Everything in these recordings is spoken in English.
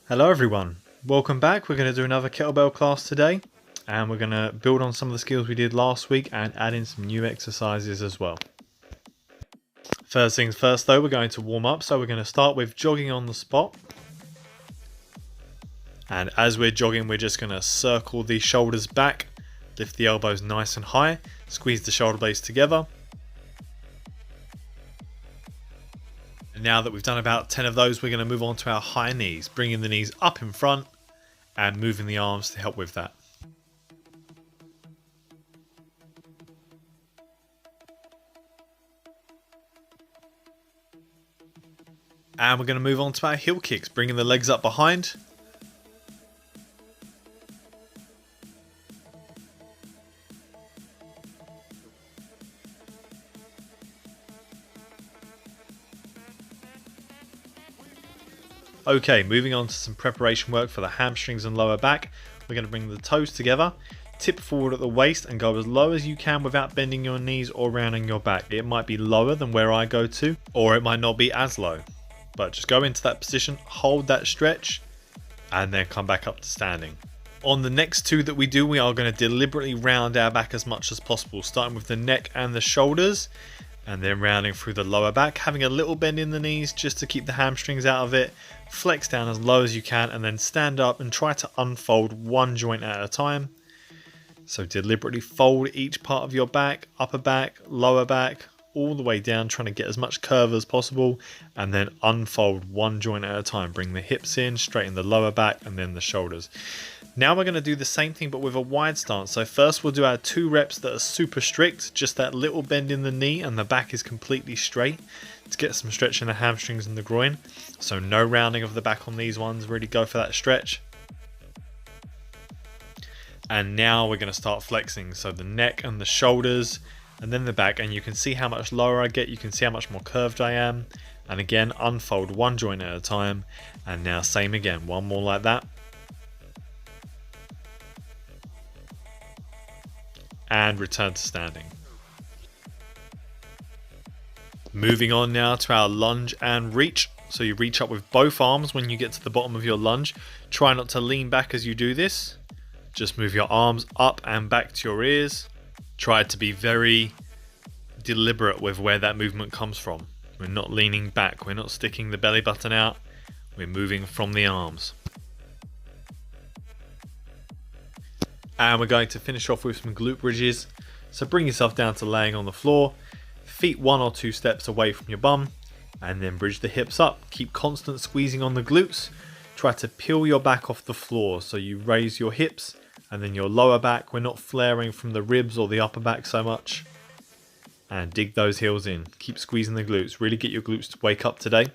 Hello everyone, welcome back. We're going to do another kettlebell class today and we're going to build on some of the skills we did last week and add in some new exercises as well. First things first though, we're going to warm up, so we're going to start with jogging on the spot. And as we're jogging, we're just going to circle the shoulders back, lift the elbows nice and high, squeeze the shoulder blades together. And now that we've done about 10 of those, we're going to move on to our high knees, bringing the knees up in front and moving the arms to help with that. And we're going to move on to our heel kicks, bringing the legs up behind. Okay, moving on to some preparation work for the hamstrings and lower back. We're going to bring the toes together, tip forward at the waist and go as low as you can without bending your knees or rounding your back. It might be lower than where I go to, or it might not be as low. But just go into that position, hold that stretch, and then come back up to standing. On the next two that we do, we are going to deliberately round our back as much as possible, starting with the neck and the shoulders, and then rounding through the lower back, having a little bend in the knees just to keep the hamstrings out of it. Flex down as low as you can and then stand up and try to unfold one joint at a time. So deliberately fold each part of your back, upper back, lower back, all the way down, trying to get as much curve as possible, and then unfold one joint at a time. Bring the hips in, straighten the lower back and then the shoulders. Now we're going to do the same thing but with a wide stance. So first we'll do our 2 reps that are super strict, just that little bend in the knee and the back is completely straight to get some stretch in the hamstrings and the groin. So no rounding of the back on these ones, really go for that stretch. And now we're going to start flexing, so the neck and the shoulders and then the back, and you can see how much lower I get, you can see how much more curved I am. And again, unfold one joint at a time, and now same again, one more like that. And return to standing. Moving on now to our lunge and reach. So you reach up with both arms when you get to the bottom of your lunge. Try not to lean back as you do this. Just move your arms up and back to your ears. Try to be very deliberate with where that movement comes from. We're not leaning back, we're not sticking the belly button out, we're moving from the arms. And we're going to finish off with some glute bridges. So bring yourself down to laying on the floor, feet 1 or 2 steps away from your bum, and then bridge the hips up. Keep constant squeezing on the glutes. Try to peel your back off the floor, so you raise your hips and then your lower back. We're not flaring from the ribs or the upper back so much. And dig those heels in. Keep squeezing the glutes. Really get your glutes to wake up today.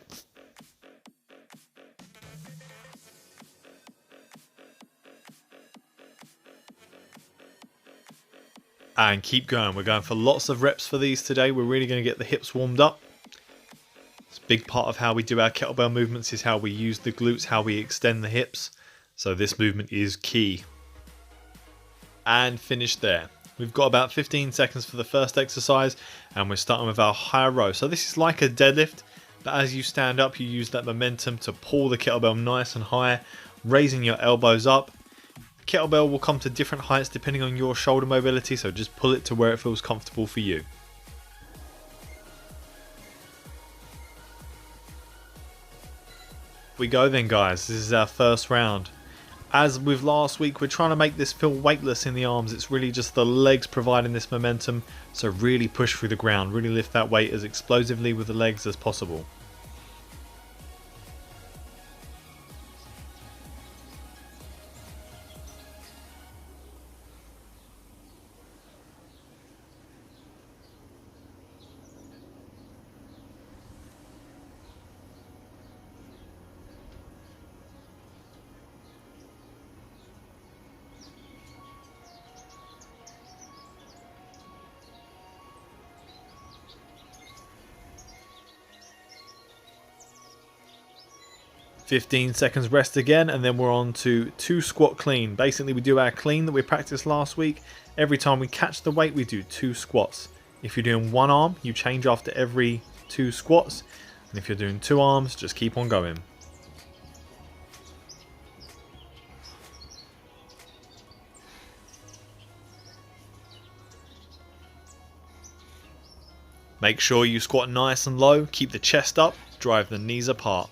And keep going. We're going for lots of reps for these today. We're really going to get the hips warmed up. It's a big part of how we do our kettlebell movements is how we use the glutes, how we extend the hips. So this movement is key. And finish there. We've got about 15 seconds for the first exercise, and we're starting with our high row. So this is like a deadlift, but as you stand up, you use that momentum to pull the kettlebell nice and high, raising your elbows up. The kettlebell will come to different heights depending on your shoulder mobility, so just pull it to where it feels comfortable for you. We go then, guys. This is our first round. As with last week, we're trying to make this feel weightless in the arms. It's really just the legs providing this momentum. So really push through the ground. Really lift that weight as explosively with the legs as possible. "15 seconds rest again, and then we're on to 2 squat clean. Basically, we do our clean that we practiced last week. Every time we catch the weight, we do 2 squats. If you're doing one arm, you change after every 2 squats. And if you're doing 2 arms, just keep on going. Make sure you squat nice and low, keep the chest up, drive the knees apart.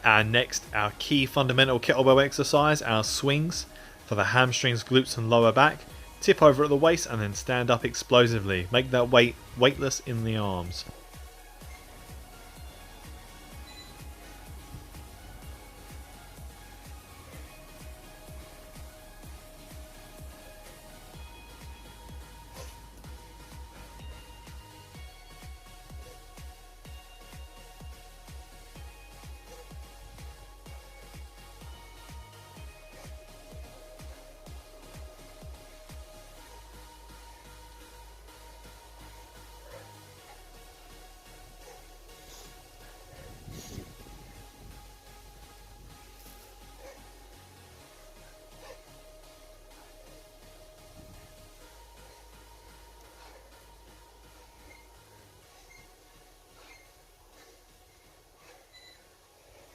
And next, our key fundamental kettlebell exercise, our swings for the hamstrings, glutes and lower back. Tip over at the waist and then stand up explosively. Make that weight weightless in the arms.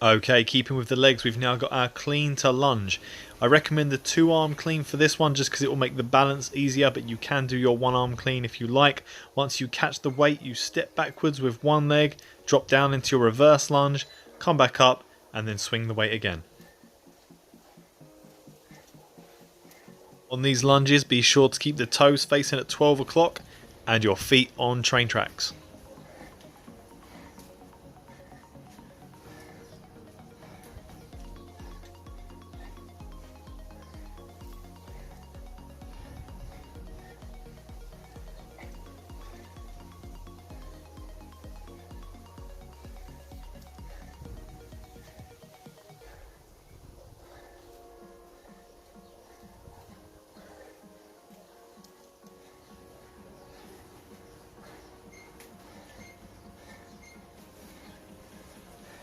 Okay, keeping with the legs, we've now got our clean to lunge. I recommend the 2-arm clean for this one just because it will make the balance easier, but you can do your 1-arm clean if you like. Once you catch the weight, you step backwards with one leg, drop down into your reverse lunge, come back up, and then swing the weight again. On these lunges, be sure to keep the toes facing at 12 o'clock and your feet on train tracks.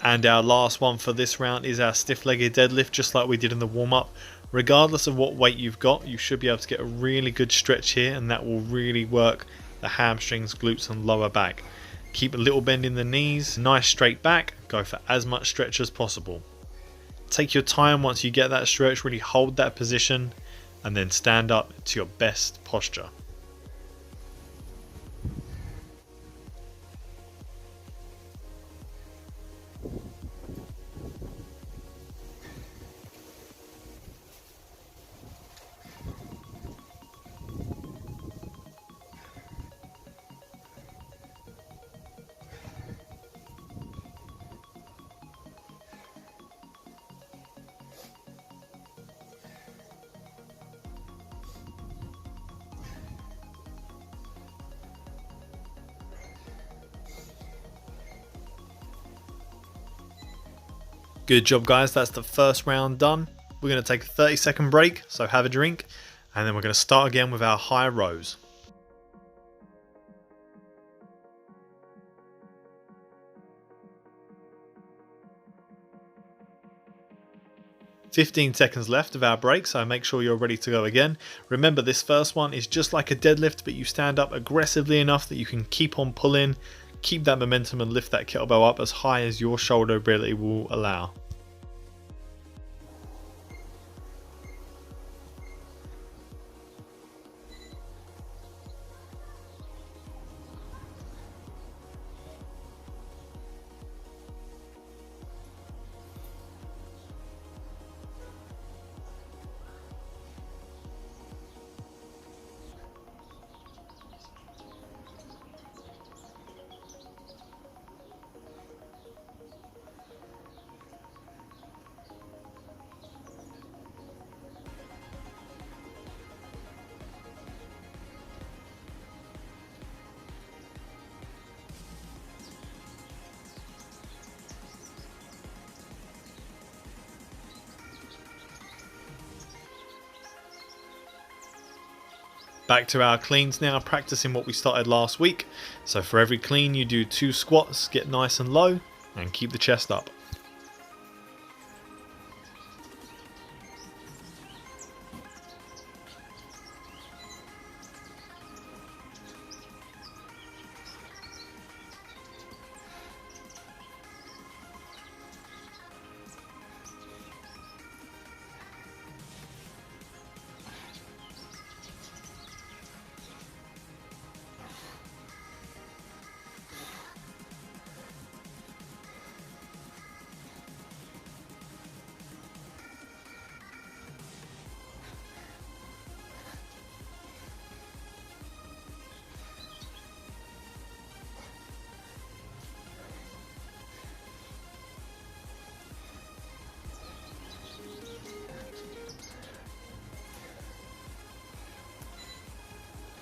And our last one for this round is our stiff-legged deadlift, just like we did in the warm-up. Regardless of what weight you've got, you should be able to get a really good stretch here, and that will really work the hamstrings, glutes and lower back. Keep a little bend in the knees, nice straight back, go for as much stretch as possible. Take your time once you get that stretch, really hold that position, and then stand up to your best posture. Good job guys, that's the first round done. We're going to take a 30-second break, so have a drink, and then we're going to start again with our high rows. "15 seconds left of our break, so make sure you're ready to go again. Remember, this first one is just like a deadlift, but you stand up aggressively enough that you can keep on pulling, keep that momentum and lift that kettlebell up as high as your shoulder ability will allow. Back to our cleans now, practicing what we started last week. So for every clean you do 2 squats, get nice and low, and keep the chest up.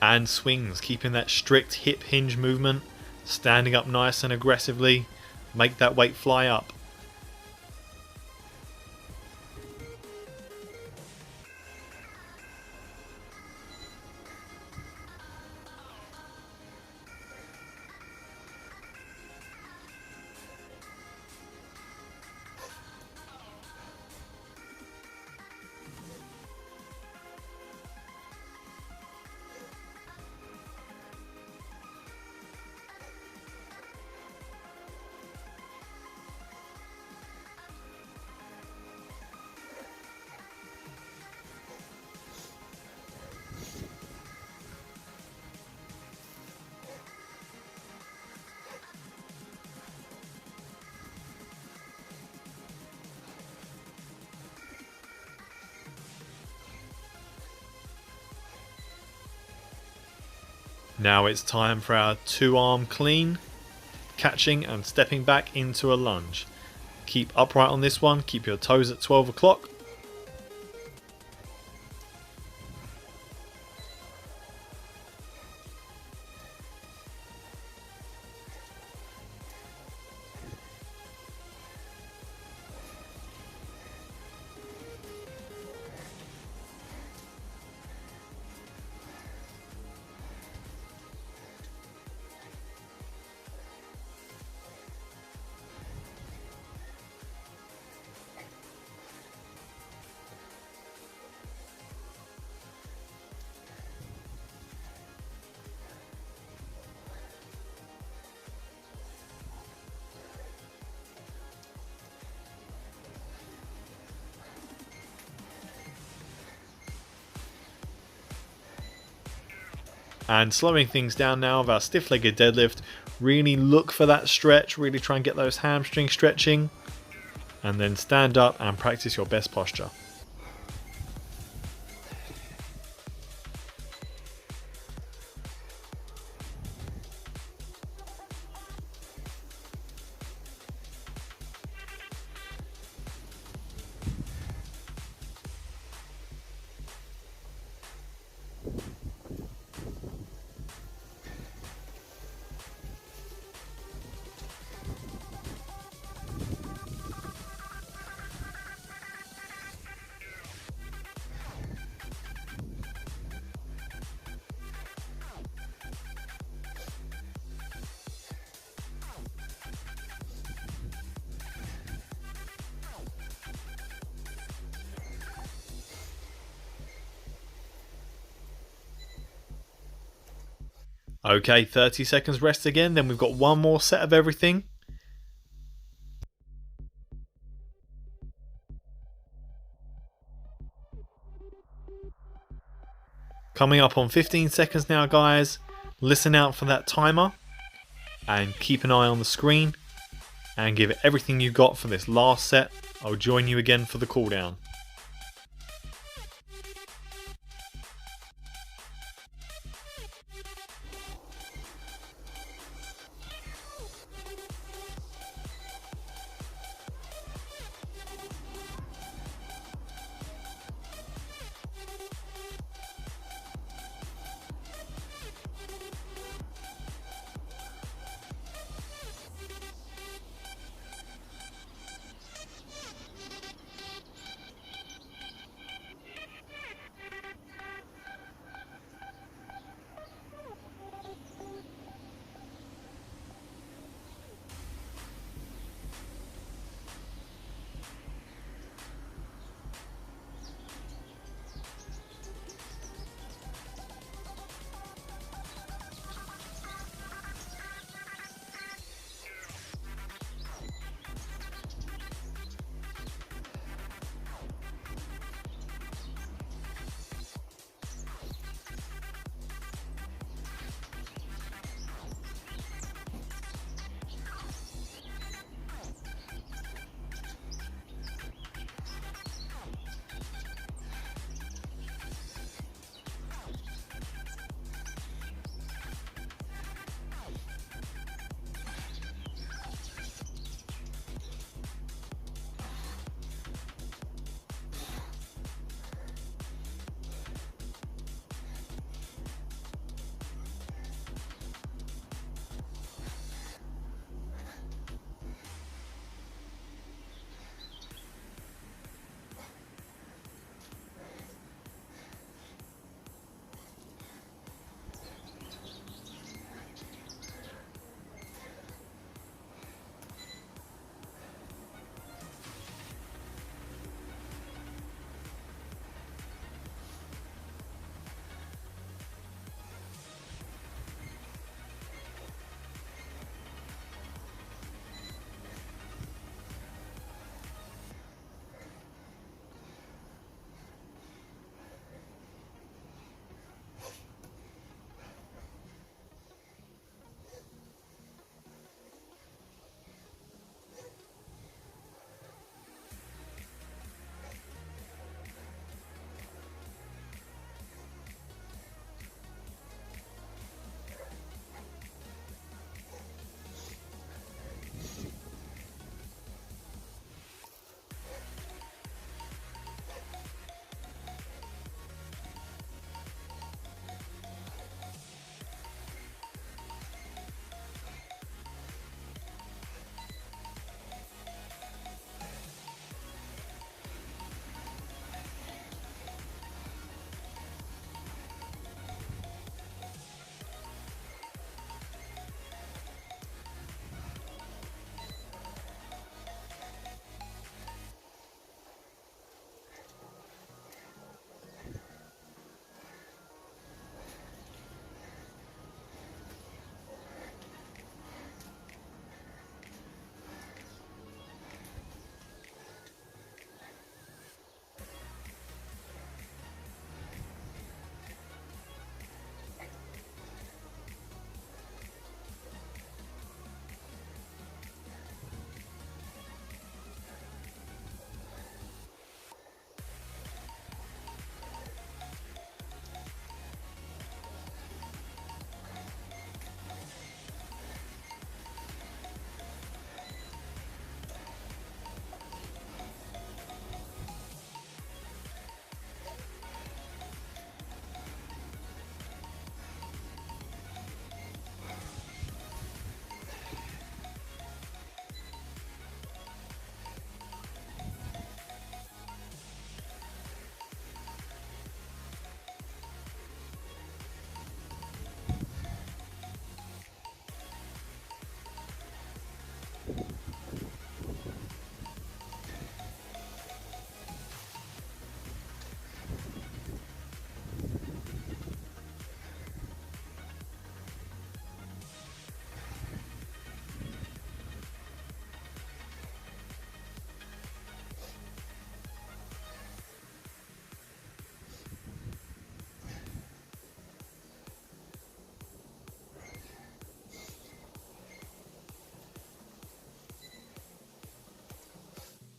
And swings, keeping that strict hip hinge movement, standing up nice and aggressively, make that weight fly up. Now it's time for our 2-arm clean, catching and stepping back into a lunge. Keep upright on this one, keep your toes at 12 o'clock. And slowing things down now of our stiff-legged deadlift, really look for that stretch, really try and get those hamstrings stretching, and then stand up and practice your best posture. Okay, 30 seconds rest again, then we've got one more set of everything. Coming up on 15 seconds now, guys. Listen out for that timer and keep an eye on the screen and give it everything you got for this last set. I'll join you again for the cooldown.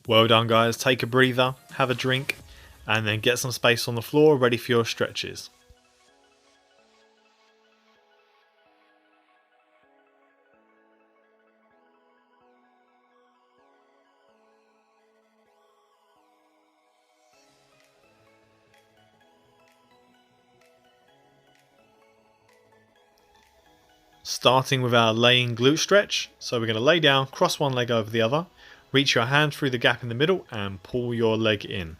Well done guys, take a breather, have a drink, and then get some space on the floor ready for your stretches. Starting with our laying glute stretch, so we're going to lay down, cross one leg over the other, reach your hand through the gap in the middle and pull your leg in.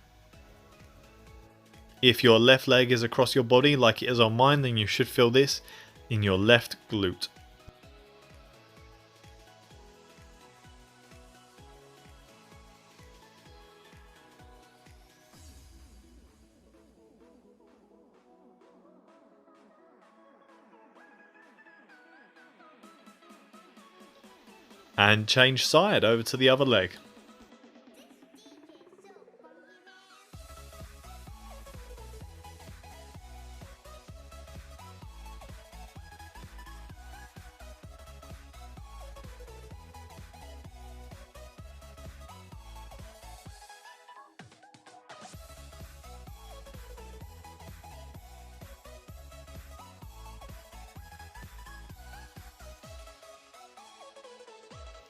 If your left leg is across your body like it is on mine, then you should feel this in your left glute. And change side over to the other leg.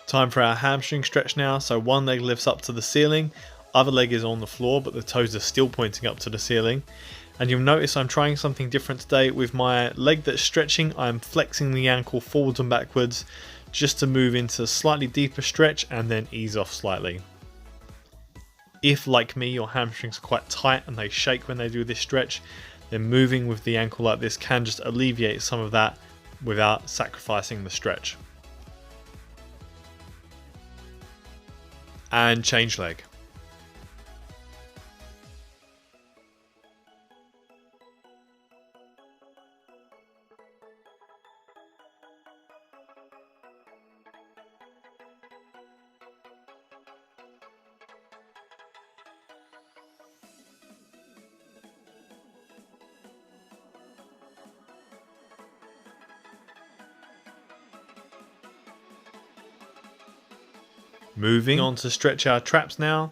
Time for our hamstring stretch now, so one leg lifts up to the ceiling, other leg is on the floor but the toes are still pointing up to the ceiling. And you'll notice I'm trying something different today. With my leg that's stretching, I'm flexing the ankle forwards and backwards just to move into a slightly deeper stretch and then ease off slightly. If, like me, your hamstrings are quite tight and they shake when they do this stretch, then moving with the ankle like this can just alleviate some of that without sacrificing the stretch. And change leg. Moving on to stretch our traps now.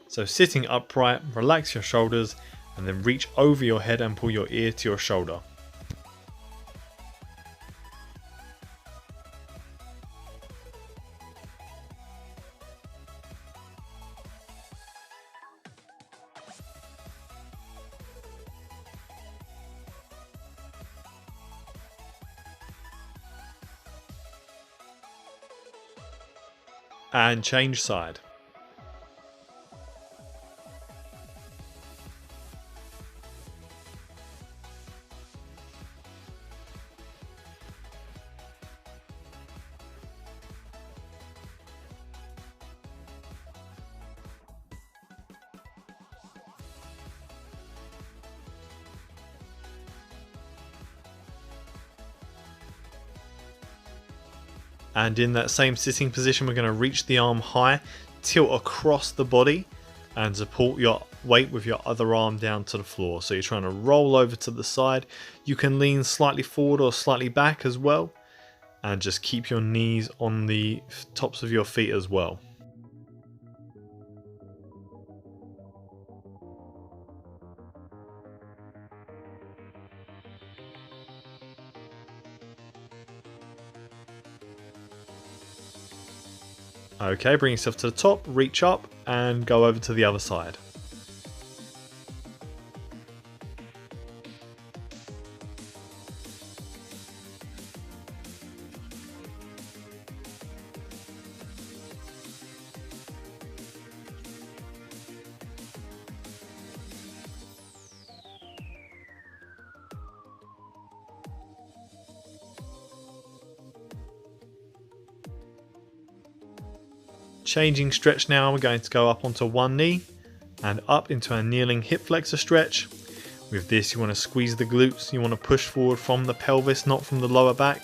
So sitting upright, relax your shoulders and then reach over your head and pull your ear to your shoulder. And change side. And in that same sitting position, we're going to reach the arm high, tilt across the body and support your weight with your other arm down to the floor. So you're trying to roll over to the side. You can lean slightly forward or slightly back as well. And just keep your knees on the tops of your feet as well. Okay, bring yourself to the top, reach up and go over to the other side. Changing stretch now, we're going to go up onto one knee and up into a kneeling hip flexor stretch. With this you want to squeeze the glutes, you want to push forward from the pelvis, not from the lower back.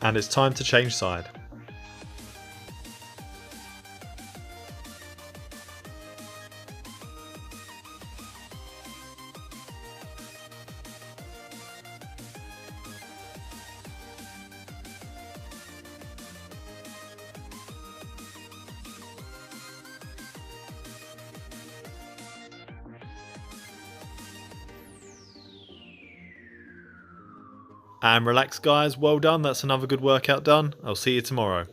And it's time to change side. And relax guys, well done, that's another good workout done. I'll see you tomorrow.